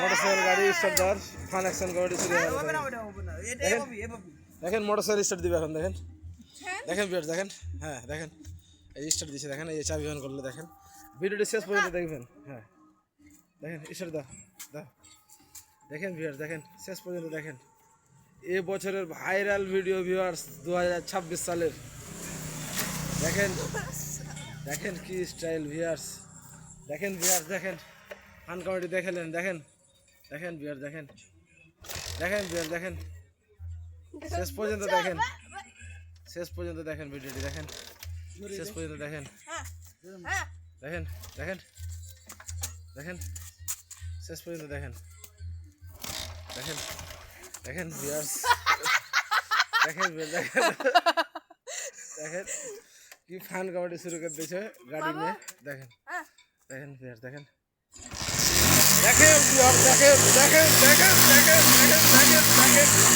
Motorcycle গাড়ি start দেওয়ার fun action comedy শুরু হয়ে গেল। দেখেন মোটরসাইকেল স্টার্ট দিবে এখন, দেখেন দেখেন ভিউয়ার্স দেখেন, হ্যাঁ দেখেন এই স্টার্ট দিচ্ছে, দেখেন এই চাবি অন করলে দেখেন, ভিডিওটি শেষ পর্যন্ত দেখবেন। হ্যাঁ দেখেন স্টার্ট দাও দাও, দেখেন ভিউয়ার্স দেখেন শেষ পর্যন্ত দেখেন। এ বছরের ভাইরাল ভিডিও ভিউয়ার্স 2026 সালের, দেখেন দেখেন কি স্টাইল ভিউয়ার্স, দেখেন ভিউয়ার্স দেখেন ফান কমেডি দেখালেন, দেখেন দেখেন ভিউয়ার্স দেখেন দেখেন ভিউয়ার্স দেখেন শেষ পর্যন্ত দেখেন, শেষ পর্যন্ত দেখেন ভিডিওটি দেখেন, শেষ পর্যন্ত দেখেন দেখেন দেখেন দেখেন শেষ পর্যন্ত দেখেন দেখেন দেখেন ভিউয়ার্স দেখেন দেখেন দেখেন কি ফান কমেডি শুরু করে দিয়েছে গাড়ি নিয়ে, দেখেন দেখেন ভিউয়ার্স দেখেন দেখেন ভিউয়ার্স দেখেন দেখেন দেখেন দেখেন দেখেন দেখেন দেখেন